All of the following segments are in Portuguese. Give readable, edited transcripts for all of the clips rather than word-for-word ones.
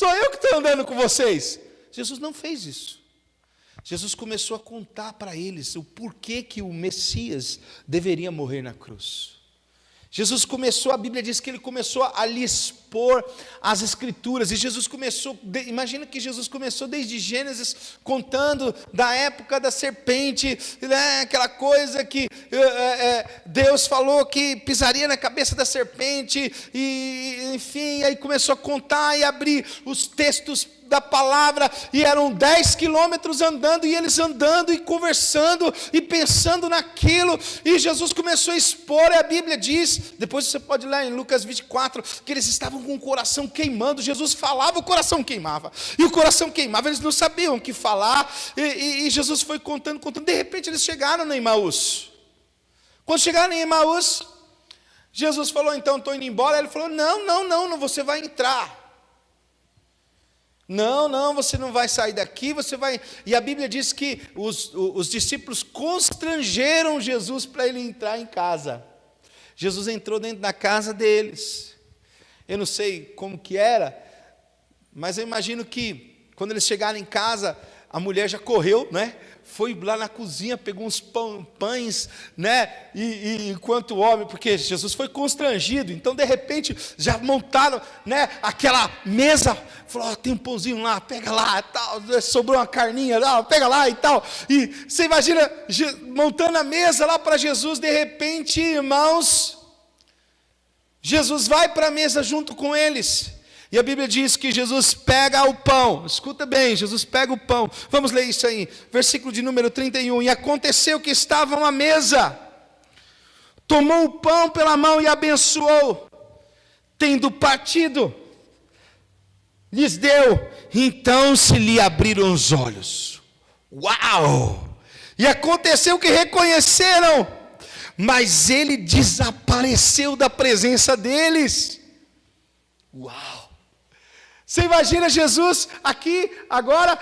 sou eu que estou andando com vocês. Jesus não fez isso. Jesus começou a contar para eles o porquê que o Messias deveria morrer na cruz. Jesus começou, a Bíblia diz que ele começou a lhe expor as Escrituras, e Jesus começou, imagina que Jesus começou desde Gênesis, contando da época da serpente, né, aquela coisa que Deus falou que pisaria na cabeça da serpente, e enfim, aí começou a contar e abrir os textos da palavra, e eram 10 quilômetros andando, e eles andando e conversando e pensando naquilo, e Jesus começou a expor, e a Bíblia diz, depois você pode ler em Lucas 24, que eles estavam com o coração queimando. Jesus falava, o coração queimava, e o coração queimava, eles não sabiam o que falar, e Jesus foi contando, de repente eles chegaram em Emaús. Quando chegaram em Emaús, Jesus falou, então estou indo embora. Ele falou, não, você vai entrar. Não, você não vai sair daqui, você vai... E a Bíblia diz que os discípulos constrangeram Jesus para ele entrar em casa. Jesus entrou dentro da casa deles. Eu não sei como que era, mas eu imagino que quando eles chegaram em casa, a mulher já correu, né? Foi lá na cozinha, pegou uns pães, né? E enquanto o homem, porque Jesus foi constrangido, então de repente já montaram, né, aquela mesa, falou, tem um pãozinho lá, pega lá, tal, sobrou uma carninha lá, pega lá e tal. E você imagina montando a mesa lá para Jesus, de repente, irmãos, Jesus vai para a mesa junto com eles. E a Bíblia diz que Jesus pega o pão, escuta bem, Jesus pega o pão, vamos ler isso aí, versículo de número 31, e aconteceu que estavam à mesa, tomou o pão pela mão e abençoou, tendo partido, lhes deu, então se lhe abriram os olhos, uau, e aconteceu que reconheceram, mas ele desapareceu da presença deles, uau. Você imagina Jesus aqui, agora,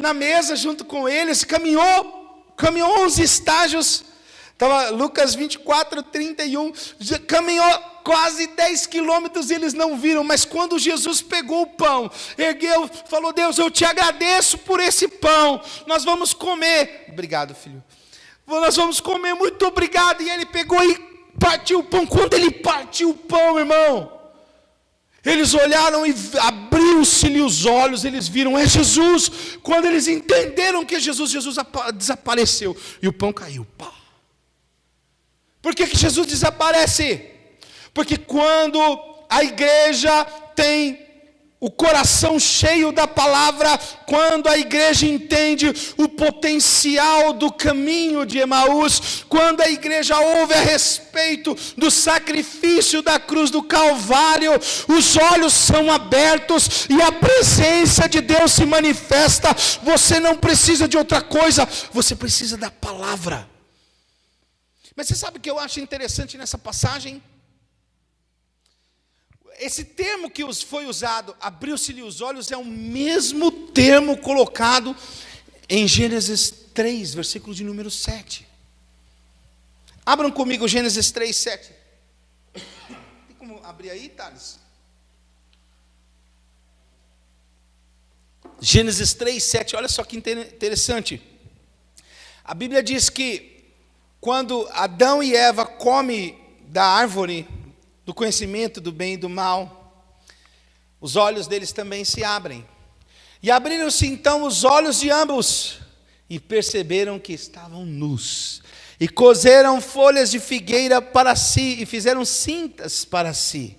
na mesa, junto com eles, caminhou 11 estágios, estava Lucas 24, 31, caminhou quase 10 quilômetros e eles não viram, mas quando Jesus pegou o pão, ergueu, falou, Deus, eu te agradeço por esse pão, nós vamos comer, obrigado filho, nós vamos comer, muito obrigado, e ele pegou e partiu o pão. Quando ele partiu o pão, irmão, eles olharam e abriu-se-lhe os olhos, eles viram, é Jesus. Quando eles entenderam que é Jesus, Jesus desapareceu e o pão caiu. Pá. Por que Jesus desaparece? Porque quando a igreja tem o coração cheio da palavra, quando a igreja entende o potencial do caminho de Emaús, quando a igreja ouve a respeito do sacrifício da cruz do Calvário, os olhos são abertos e a presença de Deus se manifesta. Você não precisa de outra coisa, você precisa da palavra. Mas você sabe o que eu acho interessante nessa passagem? Esse termo que foi usado, abriu-se-lhe os olhos, é o mesmo termo colocado em Gênesis 3, versículo de número 7. Abram comigo Gênesis 3, 7. Tem como abrir aí, Thales? Gênesis 3, 7, olha só que interessante. A Bíblia diz que quando Adão e Eva comem da árvore do conhecimento do bem e do mal, os olhos deles também se abrem. E abriram-se então os olhos de ambos, e perceberam que estavam nus. E coseram folhas de figueira para si, e fizeram cintas para si.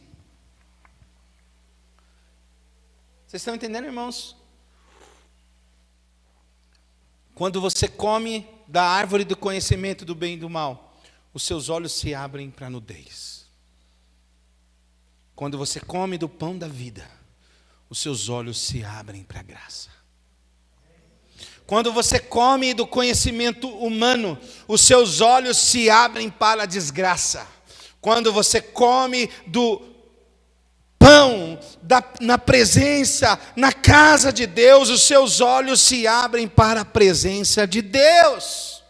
Vocês estão entendendo, irmãos? Quando você come da árvore do conhecimento do bem e do mal, os seus olhos se abrem para a nudez. Quando você come do pão da vida, os seus olhos se abrem para a graça. Quando você come do conhecimento humano, os seus olhos se abrem para a desgraça. Quando você come do pão, na presença, na casa de Deus, os seus olhos se abrem para a presença de Deus.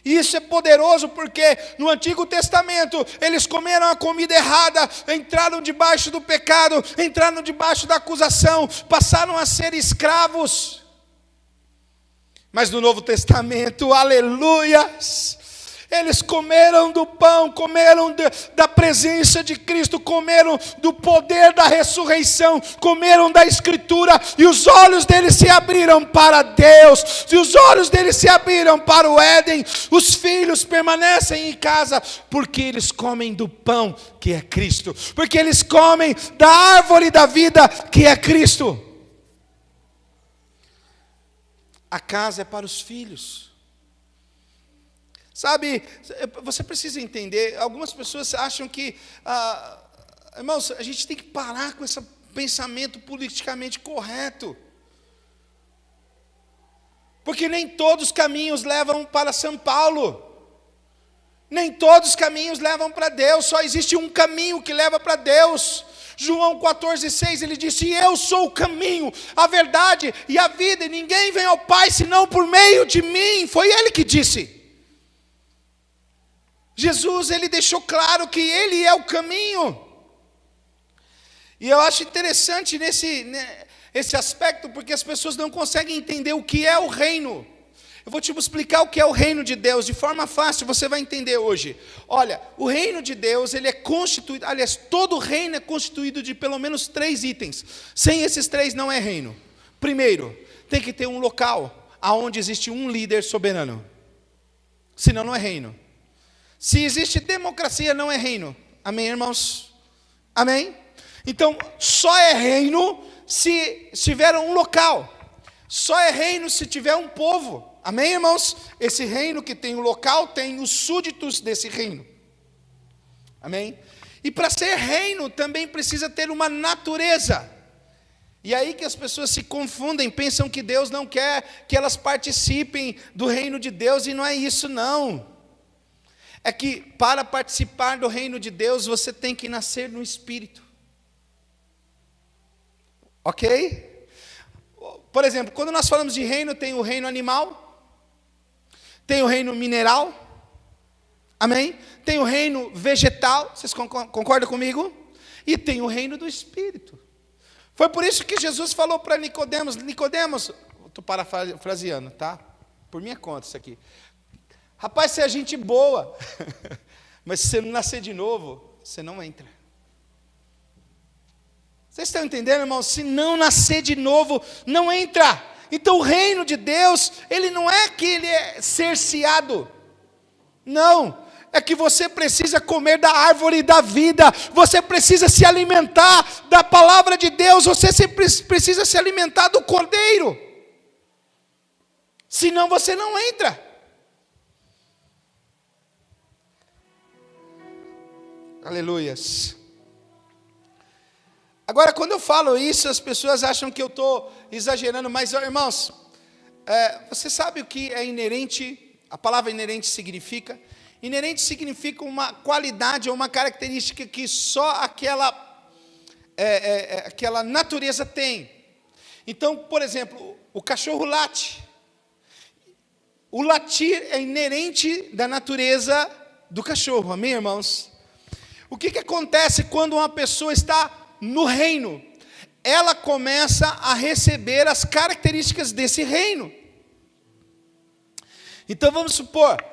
E isso é poderoso porque no Antigo Testamento eles comeram a comida errada, entraram debaixo do pecado, entraram debaixo da acusação, passaram a ser escravos. Mas no Novo Testamento, aleluias, eles comeram do pão, comeram da presença de Cristo, comeram do poder da ressurreição, comeram da Escritura, e os olhos deles se abriram para Deus, e os olhos deles se abriram para o Éden. Os filhos permanecem em casa, porque eles comem do pão que é Cristo, porque eles comem da árvore da vida que é Cristo. A casa é para os filhos. Sabe, você precisa entender, algumas pessoas acham que, irmãos, a gente tem que parar com esse pensamento politicamente correto. Porque nem todos os caminhos levam para São Paulo. Nem todos os caminhos levam para Deus, só existe um caminho que leva para Deus. João 14,6, ele disse: eu sou o caminho, a verdade e a vida, e ninguém vem ao Pai senão por meio de mim. Foi ele que disse. Jesus, ele deixou claro que ele é o caminho. E eu acho interessante esse aspecto, porque as pessoas não conseguem entender o que é o reino. Eu vou te explicar o que é o reino de Deus, de forma fácil, você vai entender hoje. Olha, o reino de Deus, ele é constituído, aliás, todo reino é constituído de pelo menos 3 itens. Sem esses 3 não é reino. Primeiro, tem que ter um local onde existe um líder soberano. Senão não é reino. Se existe democracia, não é reino. Amém, irmãos? Amém? Então, só é reino se tiver um local. Só é reino se tiver um povo. Amém, irmãos? Esse reino que tem um local, tem os súditos desse reino. Amém? E para ser reino, também precisa ter uma natureza. E aí que as pessoas se confundem, pensam que Deus não quer que elas participem do reino de Deus, e não é isso, não. É que para participar do reino de Deus, você tem que nascer no Espírito. Ok? Por exemplo, quando nós falamos de reino, tem o reino animal, tem o reino mineral, amém? Tem o reino vegetal, vocês concordam comigo? E tem o reino do Espírito. Foi por isso que Jesus falou para Nicodemos, estou parafraseando, tá? Por minha conta isso aqui. Rapaz, você é gente boa, mas se você não nascer de novo, você não entra. Vocês estão entendendo, irmão? Se não nascer de novo, não entra. Então o reino de Deus, ele não é que ele é cerceado. Não, é que você precisa comer da árvore da vida. Você precisa se alimentar da palavra de Deus. Você precisa se alimentar do Cordeiro. Senão você não entra. Aleluias. Agora, quando eu falo isso, as pessoas acham que eu estou exagerando, mas, irmãos, você sabe o que é inerente? A palavra inerente significa? Inerente significa uma qualidade ou uma característica que só aquela natureza tem. Então, por exemplo, o cachorro late. O latir é inerente da natureza do cachorro, amém, irmãos? O que acontece quando uma pessoa está no reino? Ela começa a receber as características desse reino. Então vamos supor,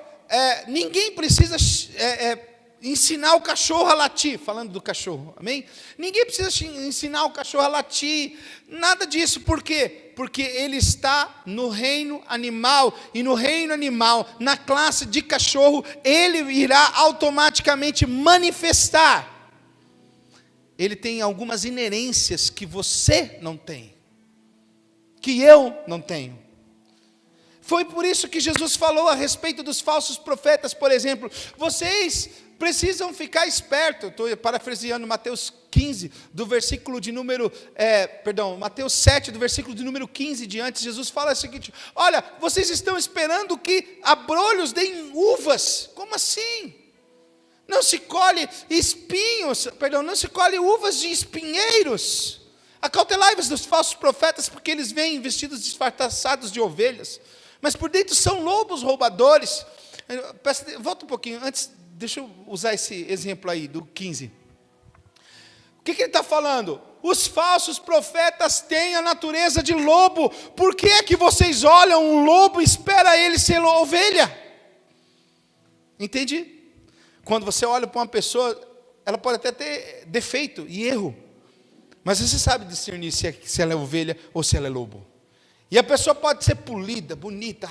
ninguém precisa ensinar o cachorro a latir, falando do cachorro, amém? Ninguém precisa ensinar o cachorro a latir, nada disso, por quê? Porque ele está no reino animal, e no reino animal, na classe de cachorro, ele irá automaticamente manifestar. Ele tem algumas inerências que você não tem, que eu não tenho. Foi por isso que Jesus falou a respeito dos falsos profetas, por exemplo. Vocês precisam ficar espertos. Estou parafraseando Mateus 15, do versículo de número, Mateus 7, do versículo de número 15 diante. Jesus fala o seguinte: olha, vocês estão esperando que abrolhos deem uvas. Como assim? Não se colhe não se colhe uvas de espinheiros. Acautelai-vos dos falsos profetas, porque eles vêm vestidos disfarçados de ovelhas, mas por dentro são lobos roubadores. Volta um pouquinho, antes, deixa eu usar esse exemplo aí, do 15. O que ele está falando? Os falsos profetas têm a natureza de lobo. Por que é que vocês olham um lobo e esperam ele ser ovelha? Entende? Quando você olha para uma pessoa, ela pode até ter defeito e erro, mas você sabe discernir se ela é ovelha ou se ela é lobo. E a pessoa pode ser polida, bonita,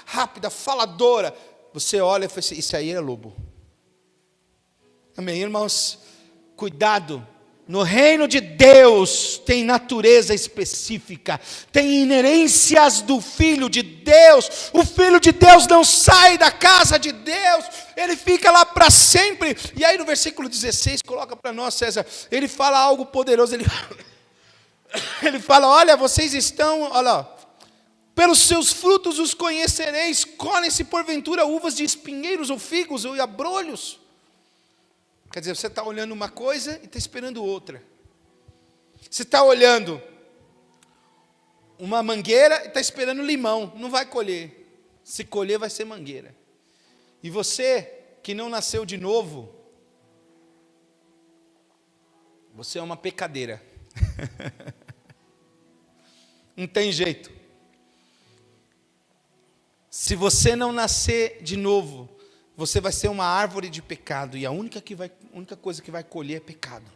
rápida, faladora. Você olha e fala assim, isso aí é lobo. Amém, irmãos? Cuidado. No reino de Deus tem natureza específica, tem inerências do Filho de Deus. O Filho de Deus não sai da casa de Deus, ele fica lá para sempre. E aí no versículo 16, coloca para nós, César, ele fala algo poderoso, ele fala, olha, vocês estão, olha, pelos seus frutos os conhecereis, colhem-se porventura uvas de espinheiros ou figos ou abrolhos. Quer dizer, você está olhando uma coisa e está esperando outra. Você está olhando uma mangueira e está esperando limão. Não vai colher. Se colher, vai ser mangueira. E você, que não nasceu de novo, você é uma pecadeira. Não tem jeito. Se você não nascer de novo, você vai ser uma árvore de pecado, e a única coisa que vai colher é pecado.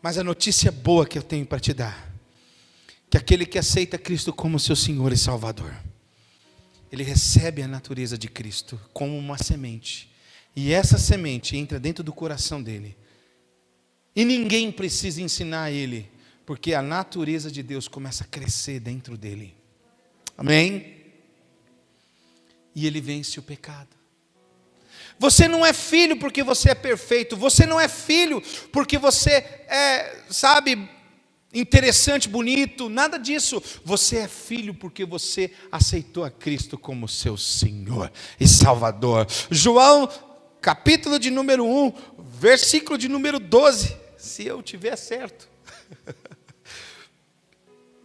Mas a notícia boa que eu tenho para te dar, que aquele que aceita Cristo como seu Senhor e Salvador, ele recebe a natureza de Cristo como uma semente, e essa semente entra dentro do coração dele, e ninguém precisa ensinar ele, porque a natureza de Deus começa a crescer dentro dele. Amém? E ele vence o pecado. Você não é filho porque você é perfeito. Você não é filho porque você é, interessante, bonito. Nada disso. Você é filho porque você aceitou a Cristo como seu Senhor e Salvador. João, capítulo de número 1, versículo de número 12. Se eu tiver certo.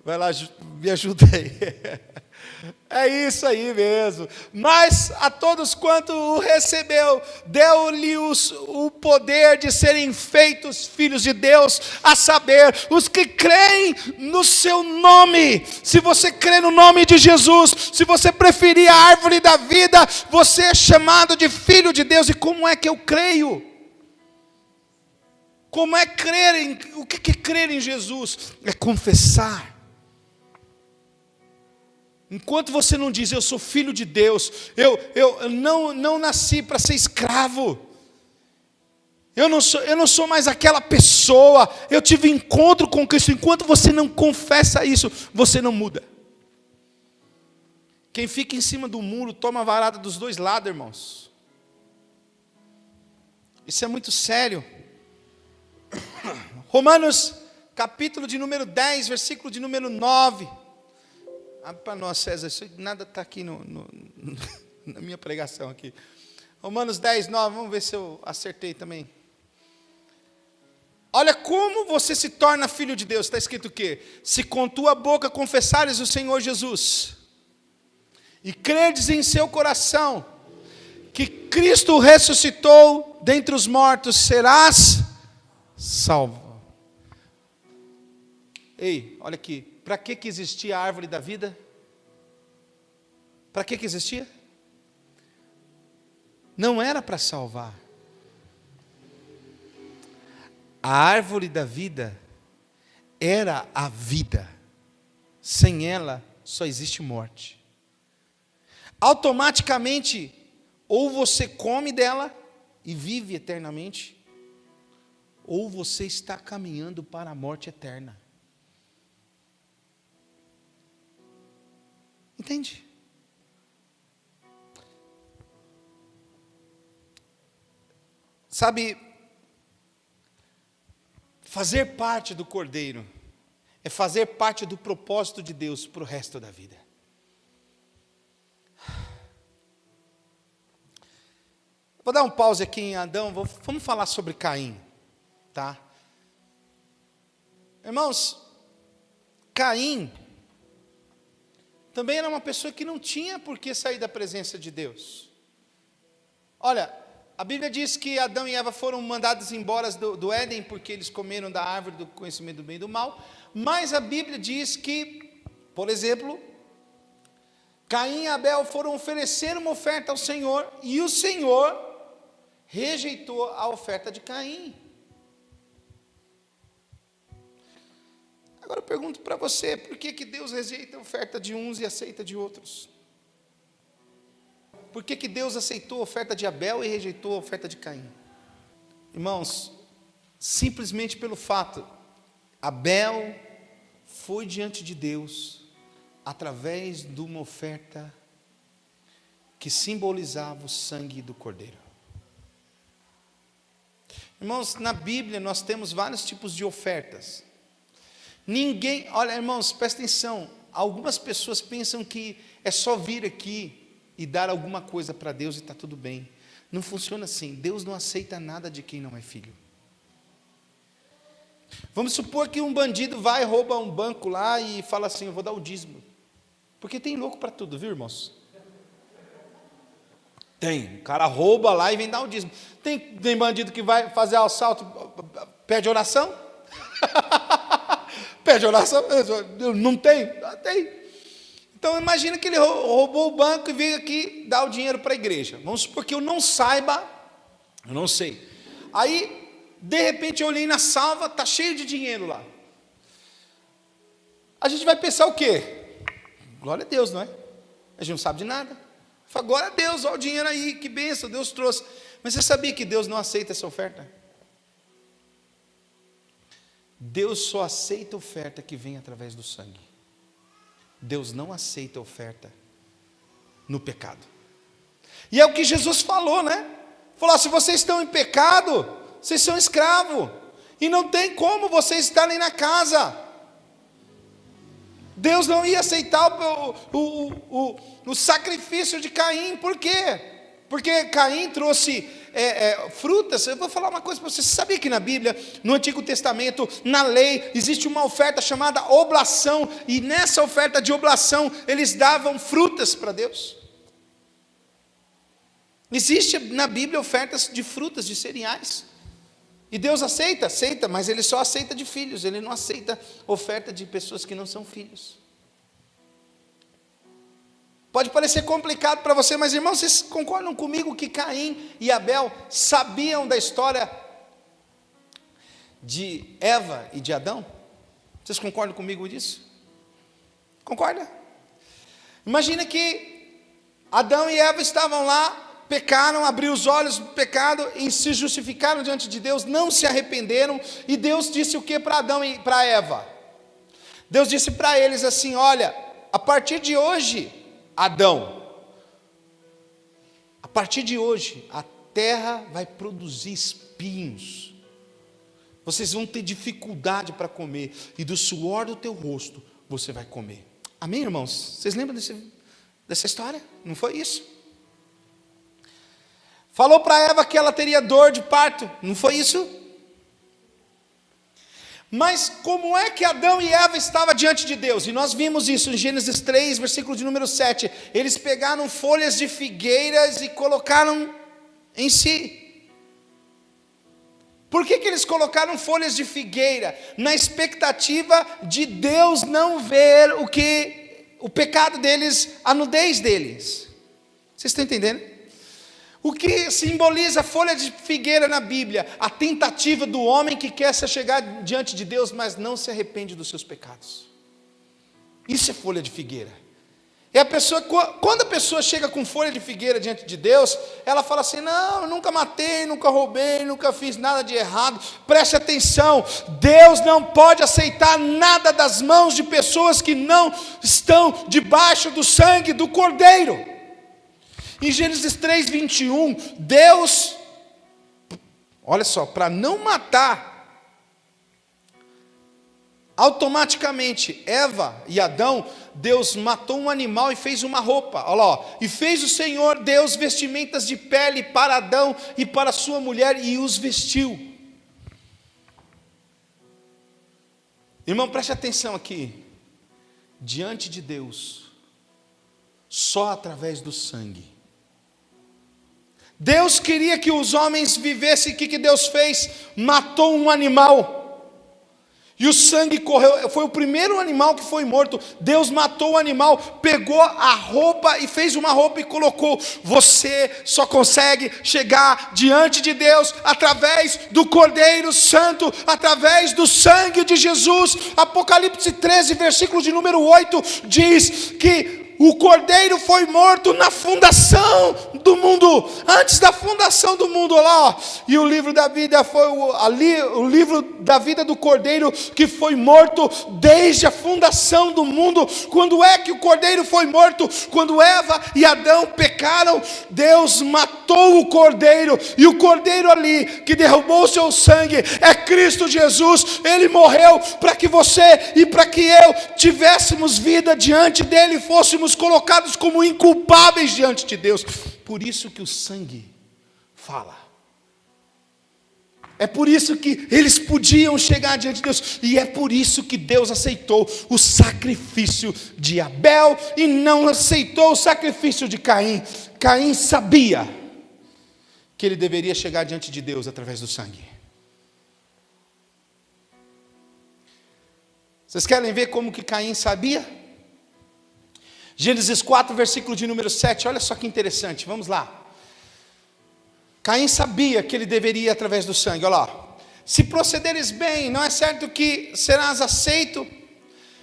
Vai lá, me ajuda aí. É isso aí mesmo. Mas a todos quanto o recebeu, deu-lhe o poder de serem feitos filhos de Deus, a saber, os que creem no seu nome. Se você crê no nome de Jesus, se você preferir a árvore da vida, você é chamado de filho de Deus. E como é que eu creio? Como é crer o que é crer em Jesus? É confessar. Enquanto você não diz, eu sou filho de Deus, eu não nasci para ser escravo, eu não sou mais aquela pessoa, eu tive encontro com Cristo. Enquanto você não confessa isso, você não muda. Quem fica em cima do muro, toma a varada dos dois lados, irmãos. Isso é muito sério. Romanos, capítulo de número 10, versículo de número 9. Abre para nós, César, isso nada está aqui na minha pregação aqui. Romanos 10, 9, vamos ver se eu acertei também. Olha como você se torna filho de Deus. Está escrito o quê? Se com tua boca confessares o Senhor Jesus, e credes em seu coração, que Cristo ressuscitou dentre os mortos, serás salvo. Ei, olha aqui. Para que existia a árvore da vida? Para que existia? Não era para salvar. A árvore da vida era a vida. Sem ela, só existe morte. Automaticamente, ou você come dela e vive eternamente, ou você está caminhando para a morte eterna. Entende? Sabe, fazer parte do Cordeiro é fazer parte do propósito de Deus para o resto da vida. Vou dar um pause aqui em Adão, vamos falar sobre Caim, tá? Irmãos, Caim também era uma pessoa que não tinha por que sair da presença de Deus. Olha, a Bíblia diz que Adão e Eva foram mandados embora do Éden porque eles comeram da árvore do conhecimento do bem e do mal, mas a Bíblia diz que, por exemplo, Caim e Abel foram oferecer uma oferta ao Senhor, e o Senhor rejeitou a oferta de Caim. Agora eu pergunto para você, por que Deus rejeita a oferta de uns e aceita de outros? Por que Deus aceitou a oferta de Abel e rejeitou a oferta de Caim? Irmãos, simplesmente pelo fato, Abel foi diante de Deus através de uma oferta que simbolizava o sangue do Cordeiro. Irmãos, na Bíblia nós temos vários tipos de ofertas. Olha, irmãos, presta atenção, algumas pessoas pensam que é só vir aqui e dar alguma coisa para Deus e está tudo bem. Não funciona assim. Deus não aceita nada de quem não é filho. Vamos supor que um bandido vai e rouba um banco lá e fala assim, eu vou dar o dízimo. Porque tem louco para tudo, viu, irmãos? Tem, o cara rouba lá e vem dar o dízimo. Tem bandido que vai fazer assalto, pede oração? Pede oração? Não tem? Tem. Então imagina que ele roubou o banco e veio aqui dar o dinheiro para a igreja. Vamos supor que eu não saiba, eu não sei. Aí, de repente eu olhei na salva, está cheio de dinheiro lá. A gente vai pensar o quê? Glória a Deus, não é? A gente não sabe de nada. Fala, glória a Deus, olha o dinheiro aí, que bênção, Deus trouxe. Mas você sabia que Deus não aceita essa oferta? Deus só aceita a oferta que vem através do sangue. Deus não aceita oferta no pecado. E é o que Jesus falou, né? Falou, se vocês estão em pecado, vocês são escravos. E não tem como vocês estarem na casa. Deus não ia aceitar o sacrifício de Caim. Por quê? Porque Caim trouxe frutas. Eu vou falar uma coisa para você. Você sabia que na Bíblia, no Antigo Testamento, na lei, existe uma oferta chamada oblação, e nessa oferta de oblação, eles davam frutas para Deus? Existe na Bíblia ofertas de frutas, de cereais, e Deus aceita, mas Ele só aceita de filhos, Ele não aceita oferta de pessoas que não são filhos. Pode parecer complicado para você, mas irmãos, vocês concordam comigo que Caim e Abel sabiam da história de Eva e de Adão? Vocês concordam comigo disso? Concorda? Imagina que Adão e Eva estavam lá, pecaram, abriram os olhos do pecado e se justificaram diante de Deus, não se arrependeram, e Deus disse o que para Adão e para Eva? Deus disse para eles assim, olha, a partir de hoje, Adão, a partir de hoje, a terra vai produzir espinhos, vocês vão ter dificuldade para comer, e do suor do teu rosto, você vai comer. Amém, irmãos? Vocês lembram dessa história? Não foi isso? Falou para Eva que ela teria dor de parto, não foi isso? Mas como é que Adão e Eva estavam diante de Deus? E nós vimos isso em Gênesis 3, versículo de número 7. Eles pegaram folhas de figueiras e colocaram em si. Por que eles colocaram folhas de figueira? Na expectativa de Deus não ver o pecado deles, a nudez deles. Vocês estão entendendo? O que simboliza a folha de figueira na Bíblia? A tentativa do homem que quer se chegar diante de Deus, mas não se arrepende dos seus pecados. Isso é folha de figueira. É a pessoa, quando a pessoa chega com folha de figueira diante de Deus, ela fala assim, não, eu nunca matei, nunca roubei, nunca fiz nada de errado. Preste atenção, Deus não pode aceitar nada das mãos de pessoas que não estão debaixo do sangue do Cordeiro. Em Gênesis 3, 21, Deus, olha só, para não matar automaticamente Eva e Adão, Deus matou um animal e fez uma roupa. Olha lá, ó. E fez o Senhor Deus vestimentas de pele para Adão e para sua mulher e os vestiu. Irmão, preste atenção aqui. Diante de Deus, só através do sangue, Deus queria que os homens vivessem. O que Deus fez? Matou um animal. E o sangue correu, foi o primeiro animal que foi morto. Deus matou o animal, pegou a roupa e fez uma roupa e colocou. Você só consegue chegar diante de Deus através do Cordeiro Santo, através do sangue de Jesus. Apocalipse 13, versículo de número 8, diz que o Cordeiro foi morto na fundação do mundo, antes da fundação do mundo, lá, ó. E o livro da vida foi o livro da vida do Cordeiro, que foi morto desde a fundação do mundo. Quando é que o Cordeiro foi morto? Quando Eva e Adão pecaram, Deus matou o Cordeiro, e o Cordeiro ali, que derramou o seu sangue, é Cristo Jesus. Ele morreu para que você e para que eu tivéssemos vida diante dele, fôssemos colocados como inculpáveis diante de Deus. Por isso que o sangue fala. É por isso que eles podiam chegar diante de Deus. E é por isso que Deus aceitou o sacrifício de Abel e não aceitou o sacrifício de Caim. Caim sabia que ele deveria chegar diante de Deus através do sangue. Vocês querem ver como que Caim sabia? Gênesis 4, versículo de número 7, olha só que interessante, vamos lá. Caim sabia que ele deveria ir através do sangue, olha lá. Se procederes bem, não é certo que serás aceito?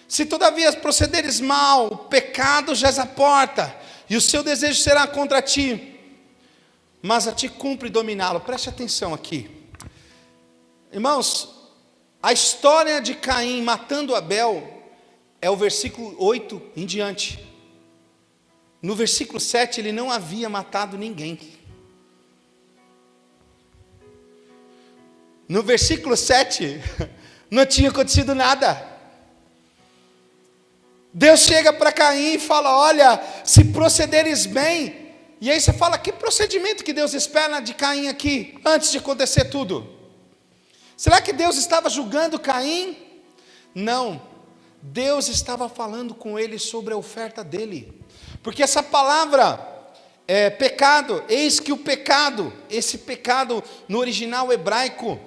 Se todavia procederes mal, o pecado jaz à porta, e o seu desejo será contra ti, mas a ti cumpre dominá-lo. Preste atenção aqui. Irmãos, a história de Caim matando Abel é o versículo 8 em diante. No versículo 7 ele não havia matado ninguém. No versículo 7 não tinha acontecido nada. Deus chega para Caim e fala: olha, se procederes bem. E aí você fala: que procedimento que Deus espera de Caim aqui, antes de acontecer tudo? Será que Deus estava julgando Caim? Não, Deus estava falando com ele sobre a oferta dele. Porque essa palavra pecado, eis que o pecado, esse pecado no original hebraico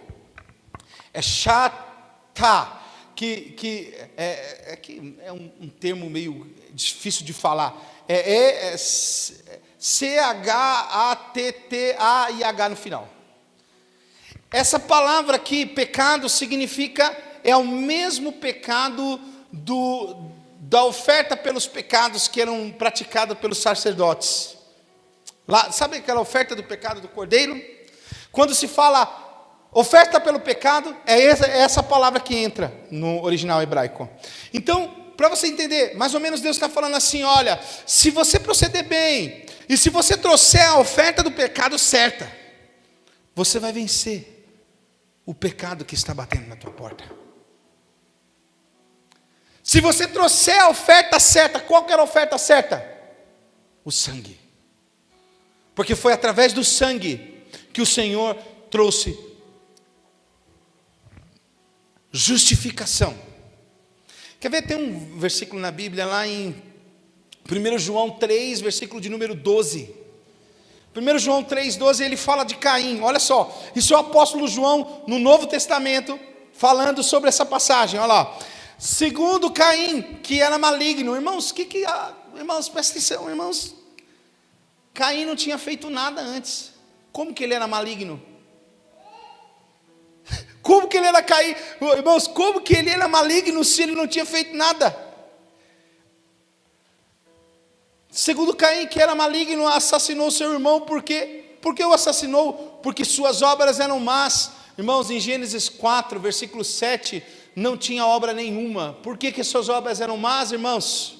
é chata, que é um termo meio difícil de falar, C-H-A-T-T-A-I-H no final. Essa palavra aqui, pecado, significa, é o mesmo pecado da oferta pelos pecados que eram praticados pelos sacerdotes. Lá, sabe aquela oferta do pecado do cordeiro? Quando se fala oferta pelo pecado, é essa palavra que entra no original hebraico. Então, para você entender, mais ou menos Deus está falando assim: olha, se você proceder bem, e se você trouxer a oferta do pecado certa, você vai vencer o pecado que está batendo na tua porta. Se você trouxer a oferta certa, qual que era a oferta certa? O sangue. Porque foi através do sangue que o Senhor trouxe justificação. Quer ver? Tem um versículo na Bíblia lá em 1 João 3, versículo de número 12. 1 João 3, 12, ele fala de Caim. Olha só, isso é o apóstolo João no Novo Testamento falando sobre essa passagem. Olha lá. Segundo Caim, que era maligno. Irmãos, irmãos, presta atenção, irmãos. Caim não tinha feito nada antes. Como que ele era maligno? Como que ele era Caim? Irmãos, como que ele era maligno se ele não tinha feito nada? Segundo Caim, que era maligno, assassinou seu irmão. Por quê? Por que o assassinou? Porque suas obras eram más. Irmãos, em Gênesis 4, versículo 7, não tinha obra nenhuma. Por que suas obras eram más, irmãos?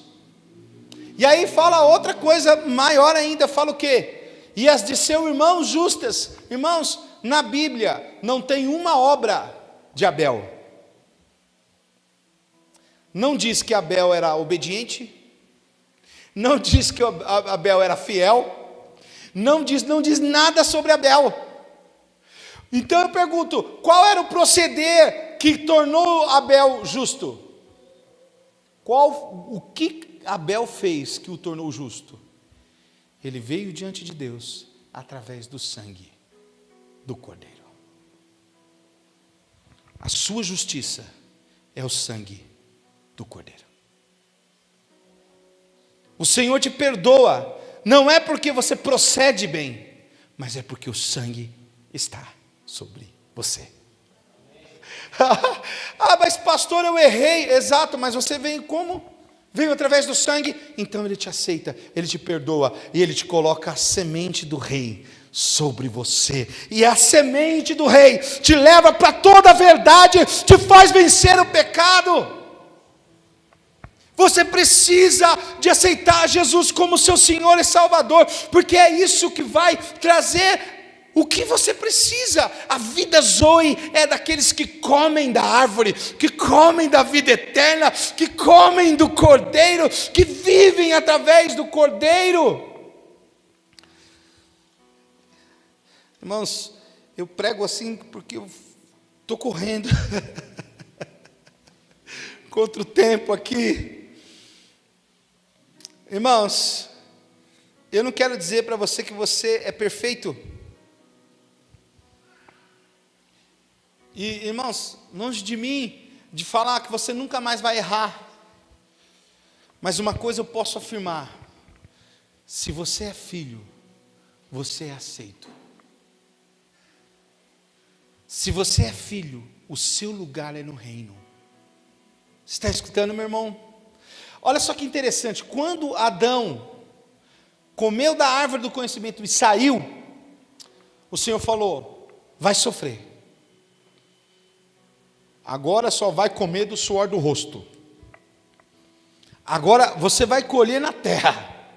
E aí fala outra coisa maior ainda, fala o quê? E as de seu irmão justas. Irmãos, na Bíblia não tem uma obra de Abel. Não diz que Abel era obediente, não diz que Abel era fiel, não diz nada sobre Abel. Então eu pergunto, qual era o proceder que tornou Abel justo? O que Abel fez que o tornou justo? Ele veio diante de Deus através do sangue do Cordeiro. A sua justiça é o sangue do Cordeiro. O Senhor te perdoa, não é porque você procede bem, mas é porque o sangue está sobre você. Mas pastor, eu errei. Exato, mas você veio como? Veio através do sangue, então Ele te aceita, Ele te perdoa, e Ele te coloca a semente do rei sobre você, e a semente do rei te leva para toda a verdade, te faz vencer o pecado. Você precisa de aceitar Jesus como seu Senhor e Salvador, porque é isso que vai trazer o que você precisa. A vida Zoe é daqueles que comem da árvore, que comem da vida eterna, que comem do Cordeiro, que vivem através do Cordeiro. Irmãos, eu prego assim porque eu estou correndo contra o tempo aqui. Irmãos, eu não quero dizer para você que você é perfeito. E, irmãos, longe de mim de falar que você nunca mais vai errar. Mas uma coisa eu posso afirmar: se você é filho, você é aceito. Se você é filho, o seu lugar é no reino. Você está escutando, meu irmão? Olha só que interessante, quando Adão comeu da árvore do conhecimento e saiu, o Senhor falou: vai sofrer. Agora só vai comer do suor do rosto. Agora você vai colher na terra.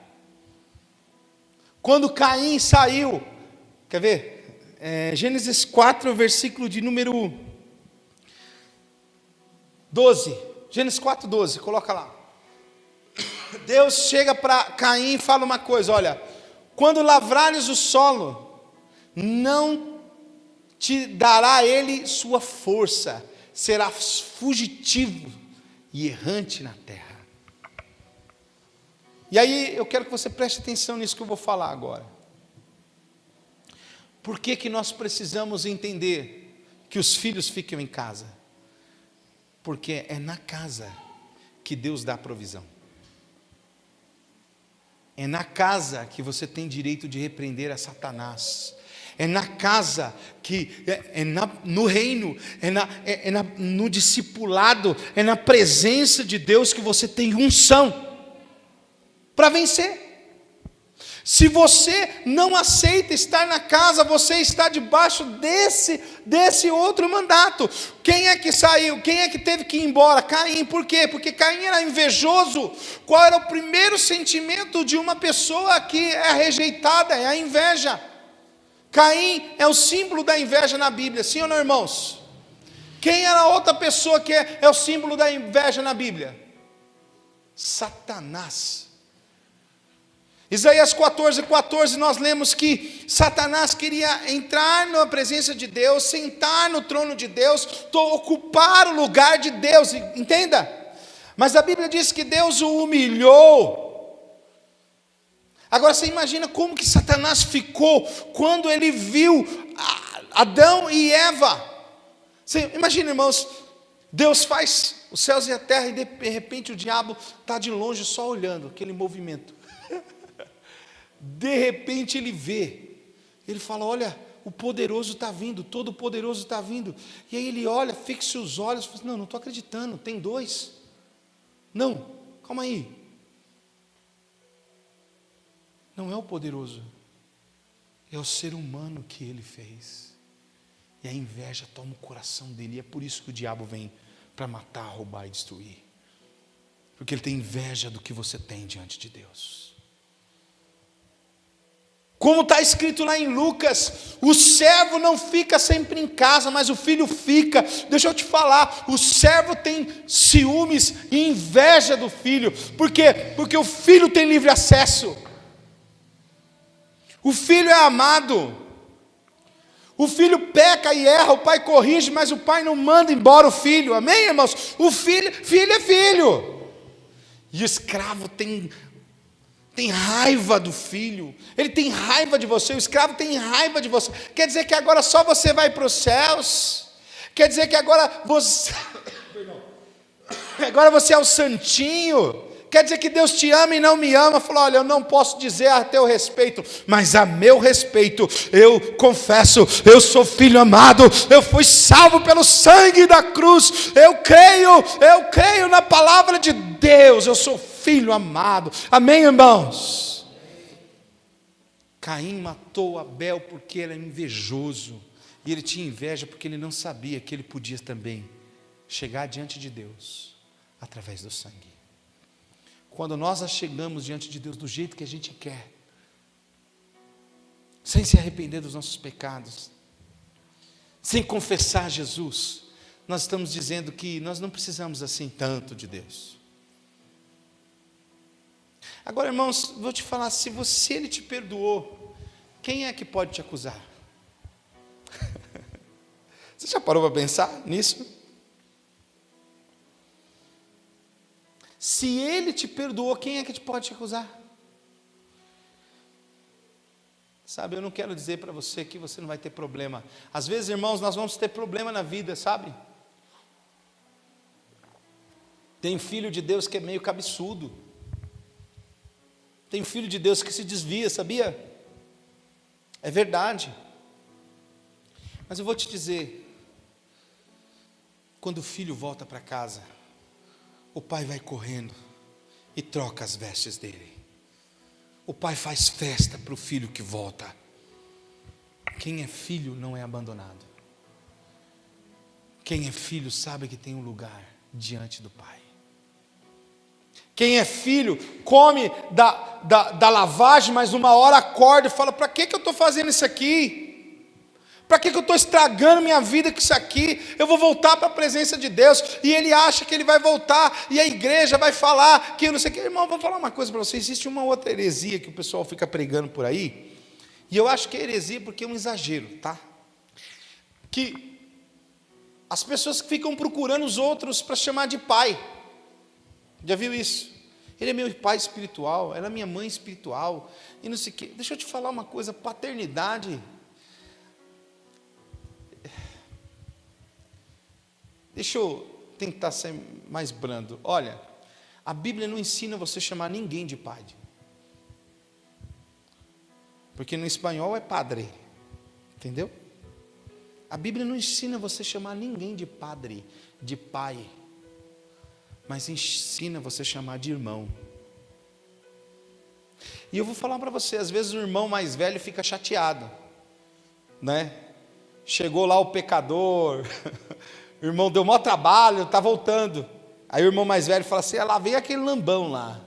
Quando Caim saiu, quer ver? Gênesis 4, versículo de número 12. Gênesis 4, 12, coloca lá. Deus chega para Caim e fala uma coisa: olha, quando lavrares o solo, não te dará ele sua força, serás fugitivo e errante na terra. E aí eu quero que você preste atenção nisso que eu vou falar agora. Por que que nós precisamos entender que os filhos ficam em casa? Porque é na casa que Deus dá provisão. É na casa que você tem direito de repreender a Satanás. É na casa que, no reino, no discipulado, é na presença de Deus que você tem unção para vencer. Se você não aceita estar na casa, você está debaixo desse outro mandato. Quem é que saiu? Quem é que teve que ir embora? Caim. Por quê? Porque Caim era invejoso. Qual era o primeiro sentimento de uma pessoa que é rejeitada? É a inveja. Caim é o símbolo da inveja na Bíblia, sim ou não, irmãos? Quem era a outra pessoa que é o símbolo da inveja na Bíblia? Satanás. Isaías 14, nós lemos que Satanás queria entrar na presença de Deus, sentar no trono de Deus, ocupar o lugar de Deus, entenda? Mas a Bíblia diz que Deus o humilhou. Agora você imagina como que Satanás ficou quando ele viu Adão e Eva. Você imagina, irmãos, Deus faz os céus e a terra e de repente o diabo está de longe só olhando aquele movimento. De repente ele vê, ele fala: olha, o poderoso está vindo, todo poderoso está vindo. E aí ele olha, fixa os olhos e fala: não estou acreditando, tem dois. Não, calma aí. Não é o poderoso, é o ser humano que ele fez. E a inveja toma o coração dele, e é por isso que o diabo vem para matar, roubar e destruir. Porque ele tem inveja do que você tem diante de Deus. Como está escrito lá em Lucas, o servo não fica sempre em casa, mas o filho fica. Deixa eu te falar, o servo tem ciúmes e inveja do filho. Por quê? Porque o filho tem livre acesso. O filho é amado. O filho peca e erra, o pai corrige, mas o pai não manda embora o filho. Amém, irmãos? O filho é filho. E o escravo tem tem raiva do filho, ele tem raiva de você, o escravo tem raiva de você. Quer dizer que agora só você vai para os céus? Quer dizer que agora você é o santinho? Quer dizer que Deus te ama e não me ama? Falou, olha, eu não posso dizer a teu respeito, mas a meu respeito, eu confesso, eu sou filho amado, eu fui salvo pelo sangue da cruz, eu creio na palavra de Deus, eu sou filho amado. Amém, irmãos? Caim matou Abel porque ele era invejoso, e ele tinha inveja porque ele não sabia que ele podia também chegar diante de Deus através do sangue. Quando nós chegamos diante de Deus do jeito que a gente quer, sem se arrepender dos nossos pecados, sem confessar Jesus, nós estamos dizendo que nós não precisamos assim tanto de Deus. Agora, irmãos, vou te falar, se Ele te perdoou, quem é que pode te acusar? Você já parou para pensar nisso? Se Ele te perdoou, quem é que pode te acusar? Sabe, eu não quero dizer para você que você não vai ter problema. Às vezes, irmãos, nós vamos ter problema na vida, sabe? Tem filho de Deus que é meio cabeçudo. Tem filho de Deus que se desvia, sabia? É verdade. Mas eu vou te dizer, quando o filho volta para casa, o pai vai correndo e troca as vestes dele. O pai faz festa para o filho que volta. Quem é filho não é abandonado. Quem é filho sabe que tem um lugar diante do pai. Quem é filho come da lavagem, mas uma hora acorda e fala, para que eu estou fazendo isso aqui? Para que eu estou estragando minha vida com isso aqui? Eu vou voltar para a presença de Deus. E ele acha que ele vai voltar, e a igreja vai falar que eu não sei o que. Irmão, vou falar uma coisa para vocês. Existe uma outra heresia que o pessoal fica pregando por aí, e eu acho que é heresia porque é um exagero, tá? Que as pessoas ficam procurando os outros para chamar de pai. Já viu isso? Ele é meu pai espiritual, ela é minha mãe espiritual, e não sei o que. Deixa eu te falar uma coisa, paternidade. Deixa eu tentar ser mais brando. Olha, a Bíblia não ensina você a chamar ninguém de pai. Porque no espanhol é padre. Entendeu? A Bíblia não ensina você a chamar ninguém de padre, de pai. Mas ensina você a chamar de irmão. E eu vou falar para você, às vezes o irmão mais velho fica chateado, né? Chegou lá o pecador, o irmão deu maior trabalho, está voltando. Aí o irmão mais velho fala assim, lá veio aquele lambão lá,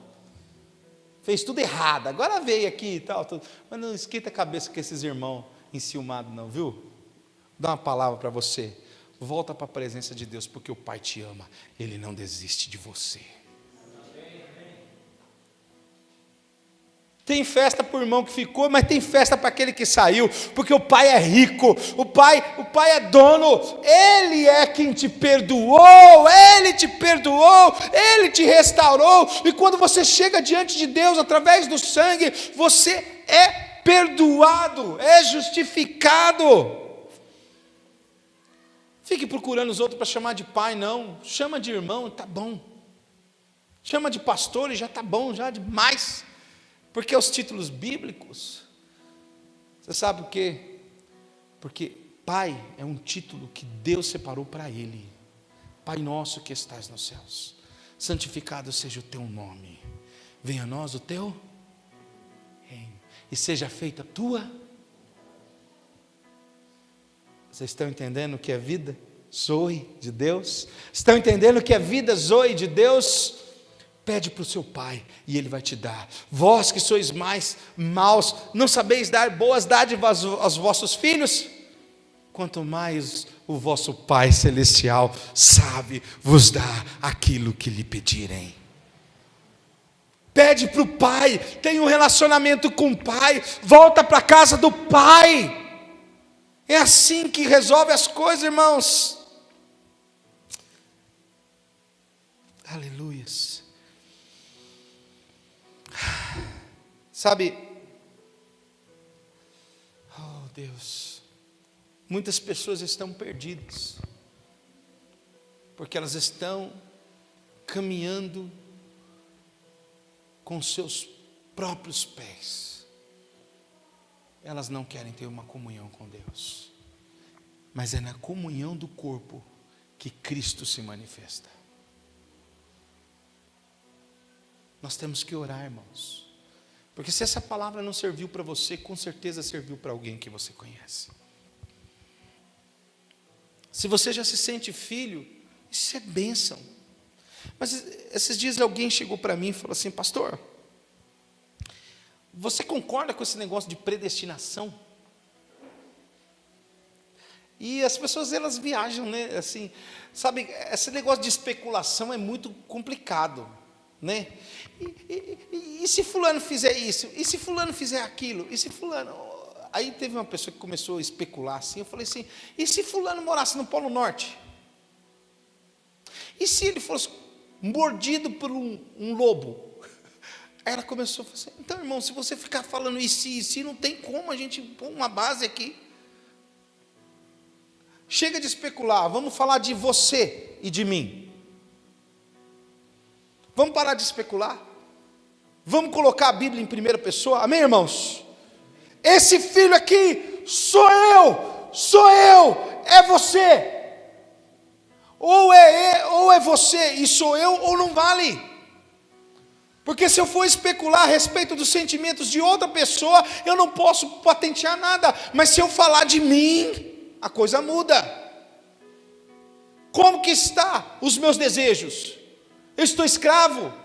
fez tudo errado, agora veio aqui e tal, tudo. Mas não esquenta a cabeça com esses irmãos enciumados não, viu? Vou dar uma palavra para você, volta para a presença de Deus, porque o Pai te ama, Ele não desiste de você. Tem festa para o irmão que ficou, mas tem festa para aquele que saiu, porque o pai é rico, o pai é dono, ele é quem te perdoou, ele te restaurou, e quando você chega diante de Deus, através do sangue, você é perdoado, é justificado. Fique procurando os outros para chamar de pai, não, chama de irmão, está bom, chama de pastor e já está bom, já demais. Porque os títulos bíblicos, você sabe por quê? Porque pai é um título que Deus separou para ele. Pai nosso que estás nos céus, santificado seja o teu nome, venha a nós o teu reino, e seja feita a tua. Vocês estão entendendo o que é vida zoe de Deus? Estão entendendo o que é vida zoe de Deus? Pede para o seu pai e ele vai te dar. Vós que sois mais maus, não sabeis dar boas dádivas aos vossos filhos? Quanto mais o vosso Pai Celestial sabe vos dar aquilo que lhe pedirem. Pede para o pai, tem um relacionamento com o pai, volta para a casa do pai. É assim que resolve as coisas, irmãos. Aleluias. Sabe, oh Deus, muitas pessoas estão perdidas, porque elas estão caminhando com seus próprios pés. Elas não querem ter uma comunhão com Deus, mas é na comunhão do corpo que Cristo se manifesta. Nós temos que orar, irmãos, porque se essa palavra não serviu para você, com certeza serviu para alguém que você conhece. Se você já se sente filho, isso é bênção. Mas esses dias alguém chegou para mim e falou assim: pastor, você concorda com esse negócio de predestinação? E as pessoas, elas viajam, né? Assim, sabe, esse negócio de especulação é muito complicado, né? E se fulano fizer isso? E se fulano fizer aquilo? E se fulano... Aí teve uma pessoa que começou a especular assim, eu falei assim: e se fulano morasse no Polo Norte? E se ele fosse mordido por um lobo? Aí ela começou a falar assim: então, irmão, se você ficar falando isso e se não tem como a gente pôr uma base aqui. Chega de especular, vamos falar de você e de mim. Vamos parar de especular. Vamos colocar a Bíblia em primeira pessoa, amém, irmãos? Esse filho aqui sou eu, é você. Ou é você e sou eu, ou não vale. Porque se eu for especular a respeito dos sentimentos de outra pessoa, eu não posso patentear nada. Mas se eu falar de mim, a coisa muda. Como que está os meus desejos? Eu estou escravo?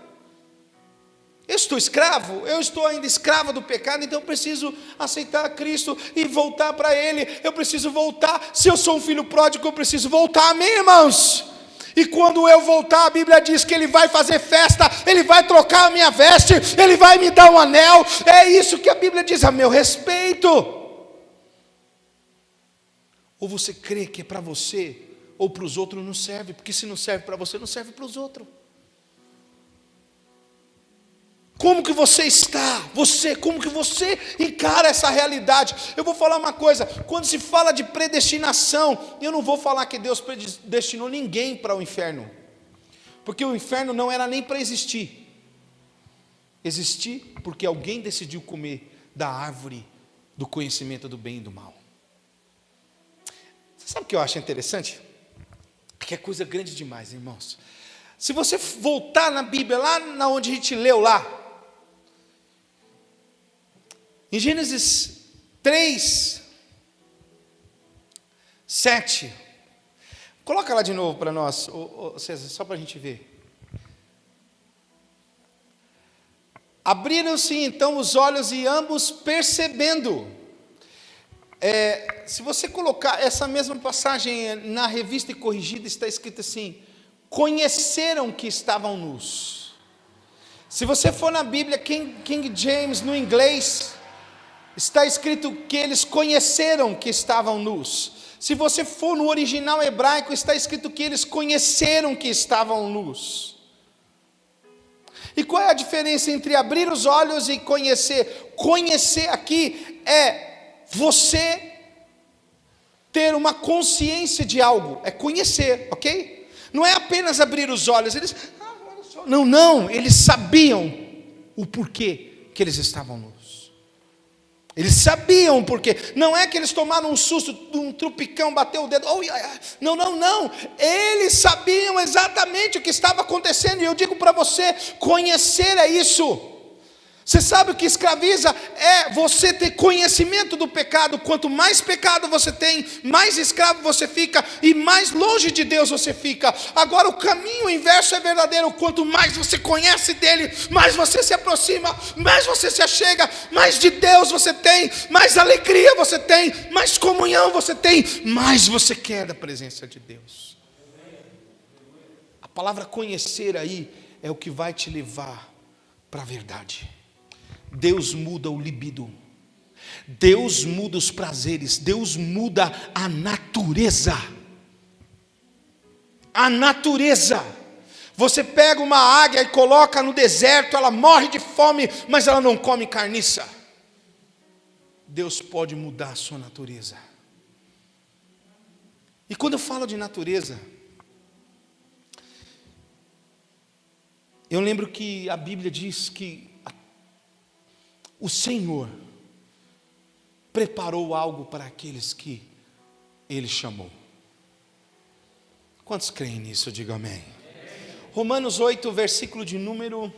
Eu estou ainda escravo do pecado, então eu preciso aceitar Cristo e voltar para Ele. Eu preciso voltar. Se eu sou um filho pródigo, eu preciso voltar, amém, irmãos? E quando eu voltar, a Bíblia diz que Ele vai fazer festa, Ele vai trocar a minha veste, Ele vai me dar um anel. É isso que a Bíblia diz a meu respeito. Ou você crê que é para você, ou para os outros não serve, porque se não serve para você, não serve para os outros. Como que você está? Como que você encara essa realidade? Eu vou falar uma coisa: quando se fala de predestinação, eu não vou falar que Deus predestinou ninguém para o inferno, porque o inferno não era nem para existir. Existir porque alguém decidiu comer da árvore do conhecimento do bem e do mal. Você sabe o que eu acho interessante? Que é coisa grande demais, irmãos. Se você voltar na Bíblia, lá na onde a gente leu lá, em Gênesis 3, 7, coloca lá de novo para nós, César, só para a gente ver. Abriram-se então os olhos e ambos percebendo. Se você colocar essa mesma passagem na Revista e Corrigida, está escrito assim: conheceram que estavam nus. Se você for na Bíblia King James, no inglês, está escrito que eles conheceram que estavam nus. Se você for no original hebraico, está escrito que eles conheceram que estavam nus. E qual é a diferença entre abrir os olhos e conhecer? Conhecer aqui é você ter uma consciência de algo, é conhecer, ok? Não é apenas abrir os olhos, não, eles sabiam o porquê que eles estavam nus. Eles sabiam porque, não é que eles tomaram um susto de um trupicão, bateu o dedo, não, eles sabiam exatamente o que estava acontecendo. E eu digo para você, conhecer é isso. Você sabe o que escraviza? É você ter conhecimento do pecado. Quanto mais pecado você tem, mais escravo você fica e mais longe de Deus você fica. Agora o caminho inverso é verdadeiro. Quanto mais você conhece dele, mais você se aproxima, mais você se achega, mais de Deus você tem, mais alegria você tem, mais comunhão você tem, mais você quer da presença de Deus. A palavra conhecer aí é o que vai te levar para a verdade. Deus muda o libido, Deus muda os prazeres, Deus muda a natureza. A natureza. Você pega uma águia e coloca no deserto, ela morre de fome, mas ela não come carniça. Deus pode mudar a sua natureza. E quando eu falo de natureza, eu lembro que a Bíblia diz que o Senhor preparou algo para aqueles que Ele chamou. Quantos creem nisso? Diga amém. Romanos 8, versículo de número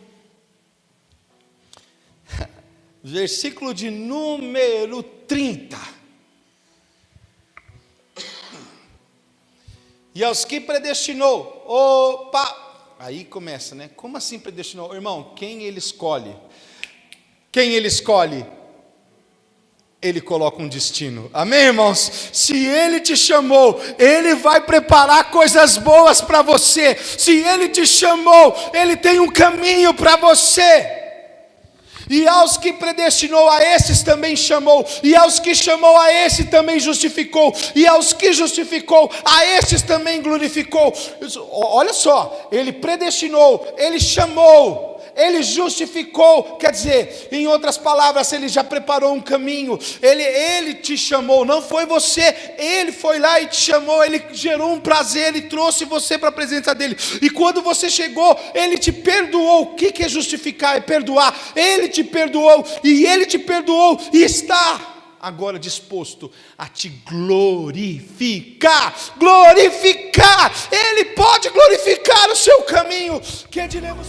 30. E aos que predestinou, aí começa, né? Como assim predestinou? Irmão, quem Ele escolhe? Quem Ele escolhe? Ele coloca um destino, amém, irmãos? Se Ele te chamou, Ele vai preparar coisas boas para você. Se Ele te chamou, Ele tem um caminho para você. E aos que predestinou, a esses também chamou. E aos que chamou, a esse também justificou. E aos que justificou, a esses também glorificou. Olha só, Ele predestinou, Ele chamou, Ele justificou, quer dizer, em outras palavras, Ele já preparou um caminho, Ele te chamou, não foi você, Ele foi lá e te chamou, Ele gerou um prazer, Ele trouxe você para a presença dEle, e quando você chegou, Ele te perdoou. O que é justificar? É perdoar. Ele te perdoou, e Ele te perdoou, e está agora disposto a te glorificar. Ele pode glorificar o seu caminho, que diremos?